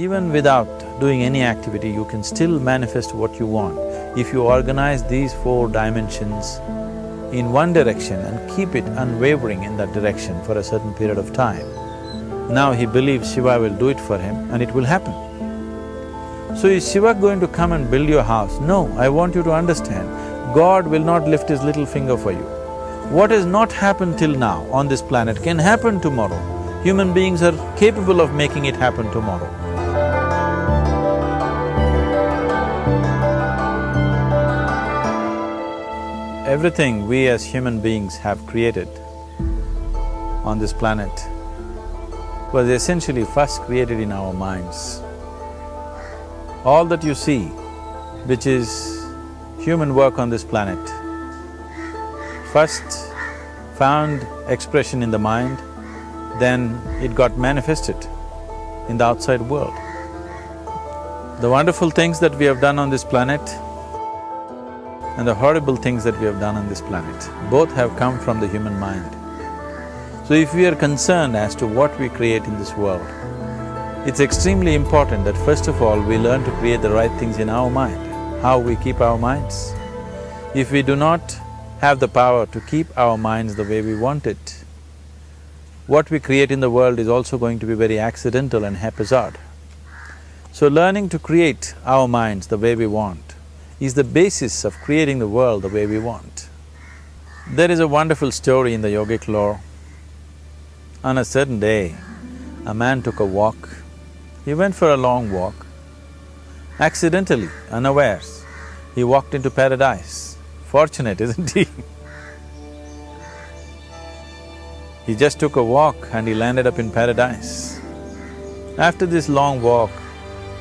Even without doing any activity, you can still manifest what you want if you organize these 4 dimensions in one direction and keep it unwavering in that direction for a certain period of time. Now he believes Shiva will do it for him and it will happen. So is Shiva going to come and build your house? No, I want you to understand, God will not lift his little finger for you. What has not happened till now on this planet can happen tomorrow. Human beings are capable of making it happen tomorrow. Everything we as human beings have created on this planet was essentially first created in our minds. All that you see, which is human work on this planet, first found expression in the mind, then it got manifested in the outside world. The wonderful things that we have done on this planet and the horrible things that we have done on this planet, both have come from the human mind. So if we are concerned as to what we create in this world, it's extremely important that first of all we learn to create the right things in our mind, how we keep our minds. If we do not have the power to keep our minds the way we want it, what we create in the world is also going to be very accidental and haphazard. So learning to create our minds the way we want is the basis of creating the world the way we want. There is a wonderful story in the yogic lore. On a certain day, a man took a walk. He went for a long walk. Accidentally, unawares, he walked into paradise. Fortunate, isn't he? He just took a walk and he landed up in paradise. After this long walk,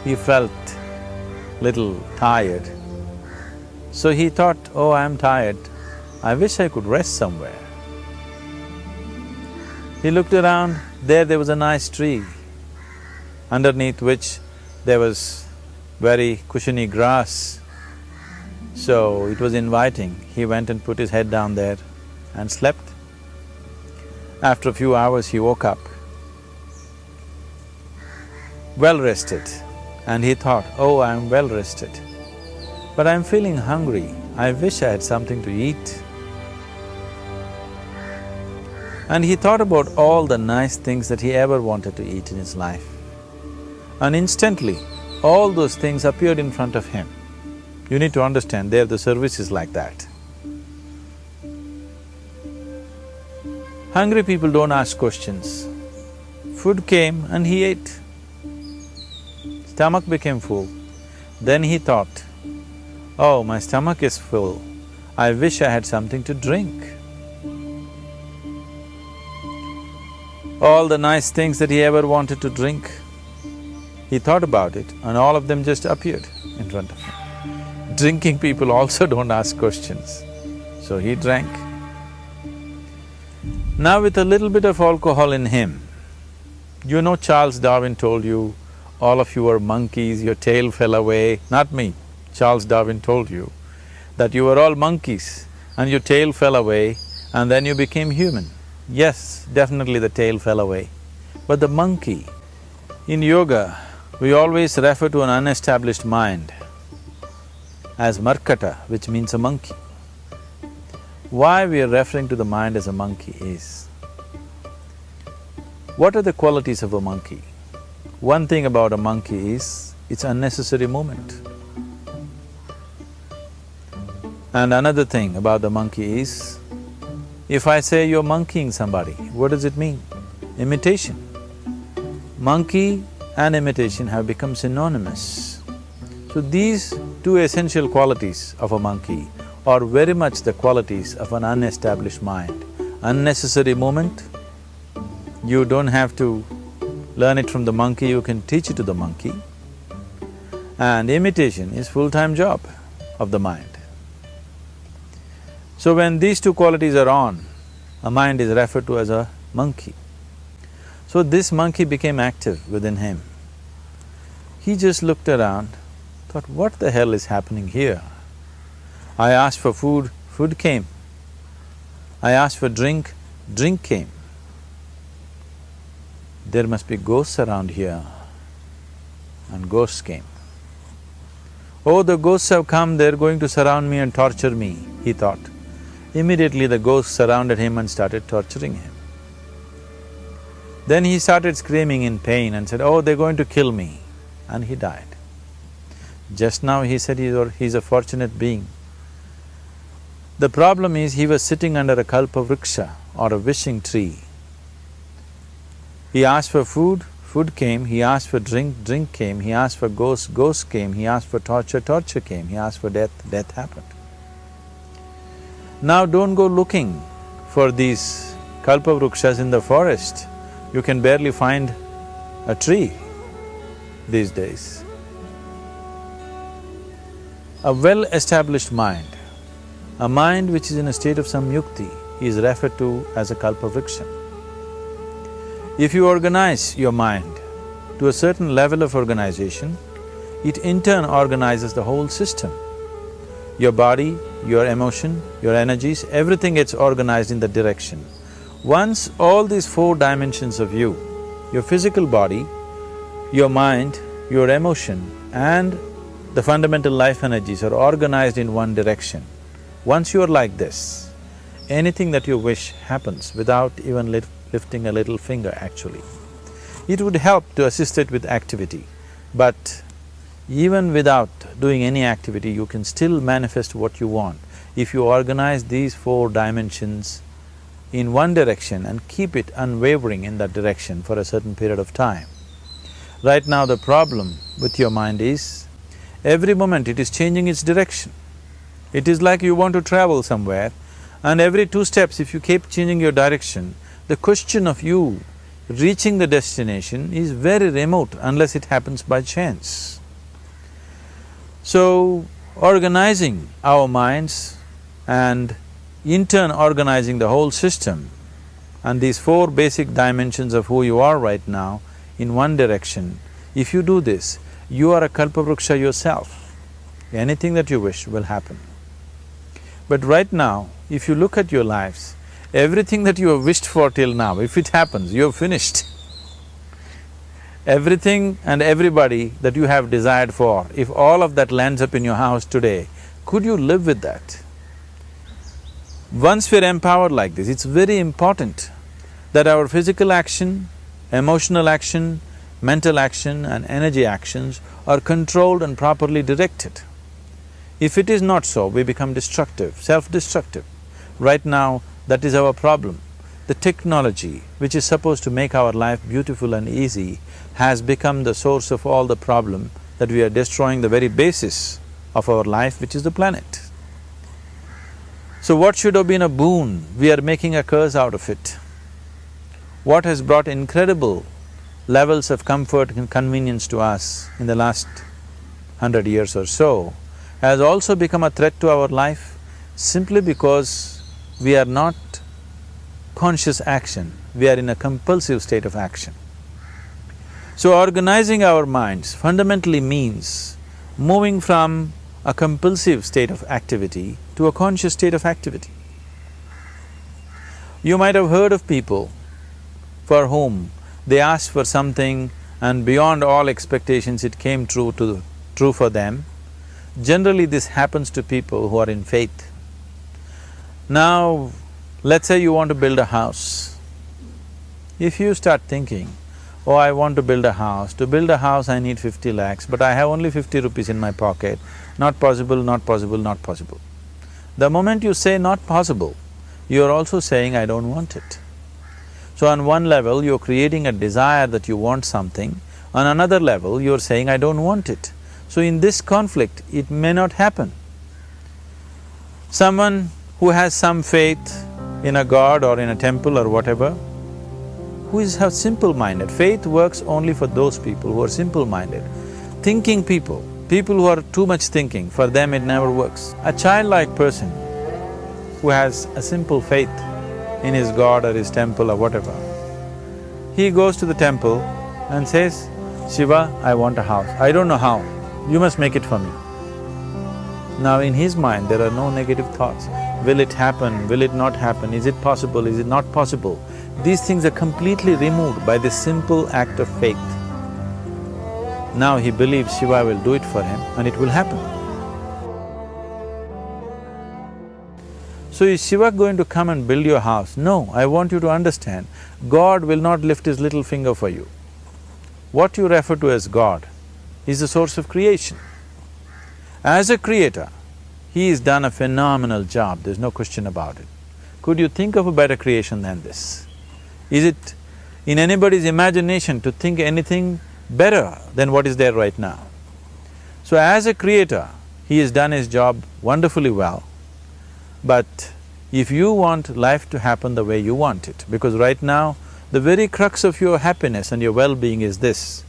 he felt little tired. So he thought, oh, I'm tired, I wish I could rest somewhere. He looked around, there was a nice tree, underneath which there was very cushiony grass. So it was inviting. He went and put his head down there and slept. After a few hours, he woke up, well rested, and he thought, oh, I'm well rested, but I'm feeling hungry, I wish I had something to eat. And he thought about all the nice things that he ever wanted to eat in his life. And instantly, all those things appeared in front of him. You need to understand, there the service is like that. Hungry people don't ask questions. Food came and he ate. Stomach became full. Then he thought, oh, my stomach is full, I wish I had something to drink. All the nice things that he ever wanted to drink, he thought about it and all of them just appeared in front of him. Drinking people also don't ask questions, so he drank. Now with a little bit of alcohol in him, you know Charles Darwin told you, all of you are monkeys, your tail fell away. Not me, Charles Darwin told you that you were all monkeys and your tail fell away and then you became human. Yes, definitely the tail fell away. But the monkey, in yoga, we always refer to an unestablished mind as markata, which means a monkey. Why we are referring to the mind as a monkey is, what are the qualities of a monkey? One thing about a monkey is, it's unnecessary movement. And another thing about the monkey is, if I say you're monkeying somebody, what does it mean? Imitation. Monkey and imitation have become synonymous. So these two essential qualities of a monkey are very much the qualities of an unestablished mind. Unnecessary movement, you don't have to learn it from the monkey, you can teach it to the monkey. And imitation is full-time job of the mind. So when these two qualities are on, a mind is referred to as a monkey. So this monkey became active within him. He just looked around, thought, what the hell is happening here? I asked for food, food came. I asked for drink, drink came. There must be ghosts around here. and ghosts came. Oh, the ghosts have come, they're going to surround me and torture me, he thought. Immediately the ghosts surrounded him and started torturing him. Then he started screaming in pain and said, oh, they're going to kill me, and he died. Just now he said he's a fortunate being. The problem is he was sitting under a kalpavriksha or a wishing tree. He asked for food, food came, he asked for drink, drink came, he asked for ghosts, ghosts came, he asked for torture, torture came, he asked for death, death happened. Now don't go looking for these kalpavrukshas in the forest. You can barely find a tree these days. A well-established mind, a mind which is in a state of samyukti, is referred to as a kalpavriksha. If you organize your mind to a certain level of organization, it in turn organizes the whole system. Your body, your emotion, your energies, everything gets organized in that direction. Once all these four dimensions of you, your physical body, your mind, your emotion and the fundamental life energies are organized in one direction, once you are like this, anything that you wish happens without even lifting a little finger actually. It would help to assist it with activity, but even without doing any activity, you can still manifest what you want if you organize these four dimensions in one direction and keep it unwavering in that direction for a certain period of time. Right now the problem with your mind is, every moment it is changing its direction. It is like you want to travel somewhere and every 2 steps if you keep changing your direction, the question of you reaching the destination is very remote unless it happens by chance. So, organizing our minds and in turn organizing the whole system and these four basic dimensions of who you are right now in one direction, if you do this, you are a kalpavruksha yourself. Anything that you wish will happen. But right now, if you look at your lives, everything that you have wished for till now, if it happens, you have finished. Everything and everybody that you have desired for, if all of that lands up in your house today, could you live with that? Once we're empowered like this, it's very important that our physical action, emotional action, mental action and energy actions are controlled and properly directed. If it is not so, we become destructive, self-destructive. Right now, that is our problem. The technology, which is supposed to make our life beautiful and easy, has become the source of all the problem that we are destroying the very basis of our life, which is the planet. So what should have been a boon, we are making a curse out of it. What has brought incredible levels of comfort and convenience to us in the last 100 years or so has also become a threat to our life simply because we are not conscious action, we are in a compulsive state of action. So organizing our minds fundamentally means moving from a compulsive state of activity to a conscious state of activity. You might have heard of people for whom they asked for something and beyond all expectations it came true for them. Generally this happens to people who are in faith. Now, let's say you want to build a house. If you start thinking, oh, I want to build a house, to build a house I need 50 lakhs, but I have only 50 rupees in my pocket, not possible, not possible, not possible. The moment you say not possible, you are also saying, I don't want it. So on one level, you're creating a desire that you want something, on another level, you're saying, I don't want it. So in this conflict, it may not happen. Someone who has some faith in a god or in a temple or whatever, who is simple-minded, faith works only for those people who are simple-minded. Thinking people, people who are too much thinking, for them it never works. A childlike person who has a simple faith in his god or his temple or whatever, he goes to the temple and says, Shiva, I want a house. I don't know how, you must make it for me. Now in his mind there are no negative thoughts. Will it happen? Will it not happen? Is it possible? Is it not possible? These things are completely removed by this simple act of faith. Now he believes Shiva will do it for him and it will happen. So is Shiva going to come and build your house? No, I want you to understand, God will not lift his little finger for you. What you refer to as God is the source of creation. As a creator, he has done a phenomenal job, there's no question about it. Could you think of a better creation than this? Is it in anybody's imagination to think anything better than what is there right now? So as a creator, he has done his job wonderfully well. But if you want life to happen the way you want it, because right now, the very crux of your happiness and your well-being is this.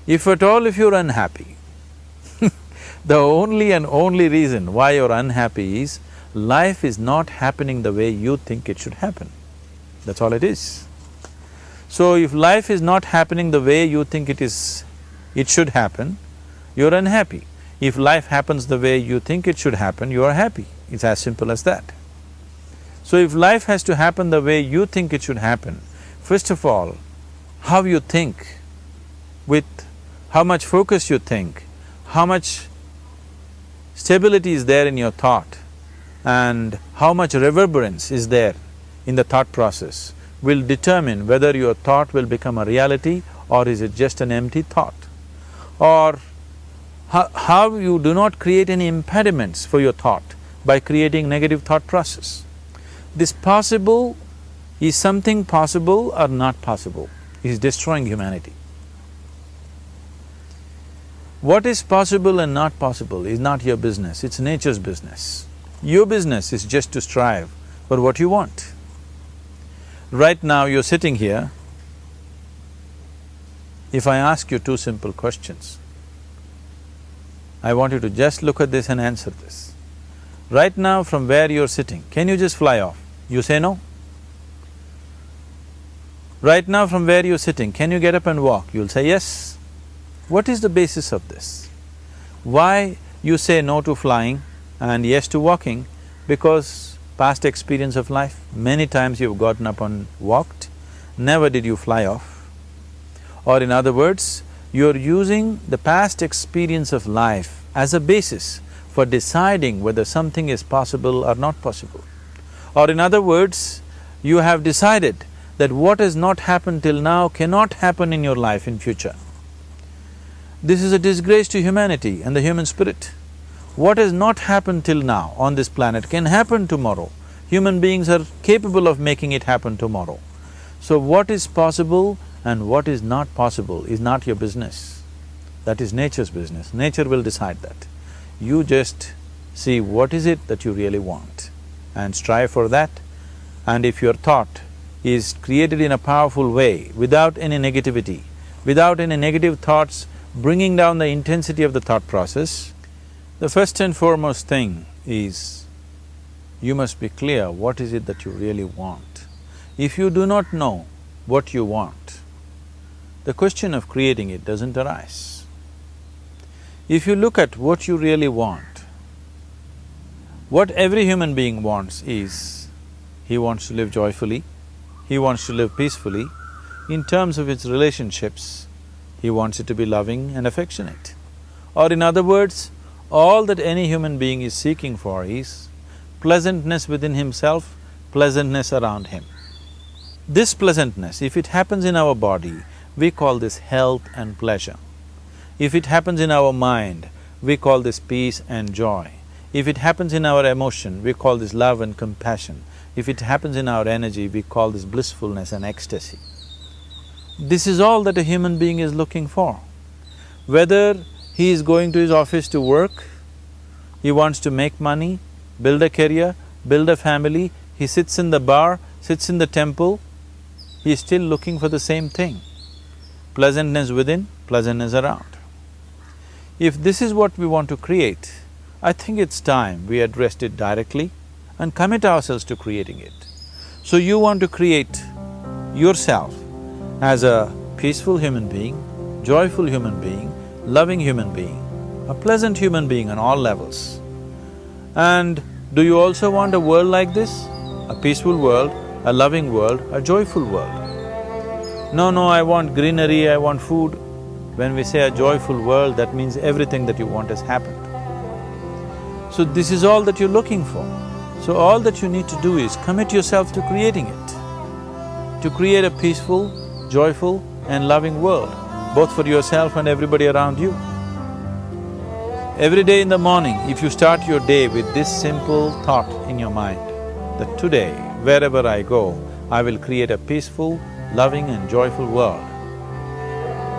If at all if you're unhappy, the only and only reason why you're unhappy is life is not happening the way you think it should happen. That's all it is. So if life is not happening the way you think it should happen, you're unhappy. If life happens the way you think it should happen, you are happy. It's as simple as that. So if life has to happen the way you think it should happen, first of all, how you think, with how much focus you think, how much stability is there in your thought, and how much reverberance is there in the thought process will determine whether your thought will become a reality or is it just an empty thought. Or how you do not create any impediments for your thought by creating negative thought process. This possible is something possible or not possible, is destroying humanity. What is possible and not possible is not your business, it's nature's business. Your business is just to strive for what you want. Right now you're sitting here, if I ask you two simple questions, I want you to just look at this and answer this. Right now from where you're sitting, can you just fly off? You say no. Right now from where you're sitting, can you get up and walk? You'll say yes. What is the basis of this? Why you say no to flying and yes to walking? Because past experience of life, many times you've gotten up and walked, never did you fly off. Or in other words, you're using the past experience of life as a basis for deciding whether something is possible or not possible. Or in other words, you have decided that what has not happened till now cannot happen in your life in future. This is a disgrace to humanity and the human spirit. What has not happened till now on this planet can happen tomorrow. Human beings are capable of making it happen tomorrow. So what is possible and what is not possible is not your business. That is nature's business. Nature will decide that. You just see what is it that you really want and strive for that. And if your thought is created in a powerful way, without any negativity, without any negative thoughts bringing down the intensity of the thought process, the first and foremost thing is you must be clear what is it that you really want. If you do not know what you want, the question of creating it doesn't arise. If you look at what you really want, what every human being wants is, he wants to live joyfully, he wants to live peacefully. In terms of its relationships, he wants it to be loving and affectionate. Or in other words, all that any human being is seeking for is pleasantness within himself, pleasantness around him. This pleasantness, if it happens in our body, we call this health and pleasure. If it happens in our mind, we call this peace and joy. If it happens in our emotion, we call this love and compassion. If it happens in our energy, we call this blissfulness and ecstasy. This is all that a human being is looking for. Whether he is going to his office to work, he wants to make money, build a career, build a family, he sits in the bar, sits in the temple, he is still looking for the same thing. Pleasantness within, pleasantness around. If this is what we want to create, I think it's time we addressed it directly and commit ourselves to creating it. So you want to create yourself as a peaceful human being, joyful human being, loving human being, a pleasant human being on all levels. And do you also want a world like this? A peaceful world, a loving world, a joyful world? No, I want greenery, I want food. When we say a joyful world, that means everything that you want has happened. So this is all that you're looking for. So all that you need to do is commit yourself to creating it, to create a peaceful, joyful and loving world, both for yourself and everybody around you. Every day in the morning, if you start your day with this simple thought in your mind, that today, wherever I go, I will create a peaceful, loving and joyful world.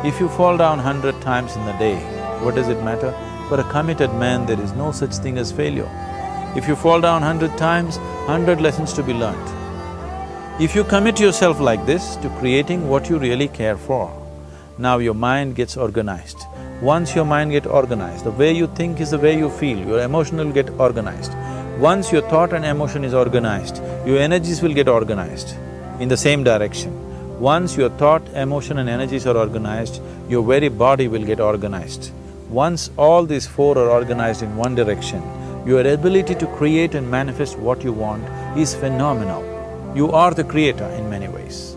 If you fall down 100 times in the day, what does it matter? For a committed man, there is no such thing as failure. If you fall down 100 times, 100 lessons to be learnt. If you commit yourself like this to creating what you really care for, now your mind gets organized. Once your mind gets organized, the way you think is the way you feel, your emotion will get organized. Once your thought and emotion is organized, your energies will get organized in the same direction. Once your thought, emotion and energies are organized, your very body will get organized. Once all these four are organized in one direction, your ability to create and manifest what you want is phenomenal. You are the creator in many ways.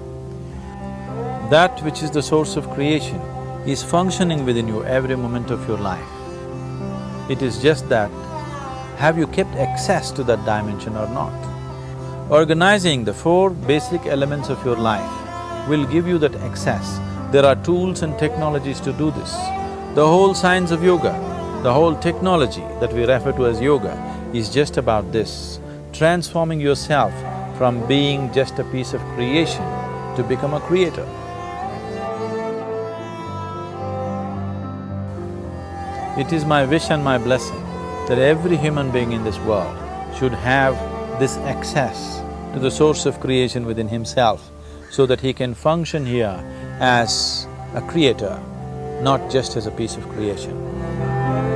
That which is the source of creation is functioning within you every moment of your life. It is just that, have you kept access to that dimension or not? Organizing the four basic elements of your life will give you that access. There are tools and technologies to do this. The whole science of yoga, the whole technology that we refer to as yoga is just about this, transforming yourself from being just a piece of creation to become a creator. It is my wish and my blessing that every human being in this world should have this access to the source of creation within himself so that he can function here as a creator, not just as a piece of creation.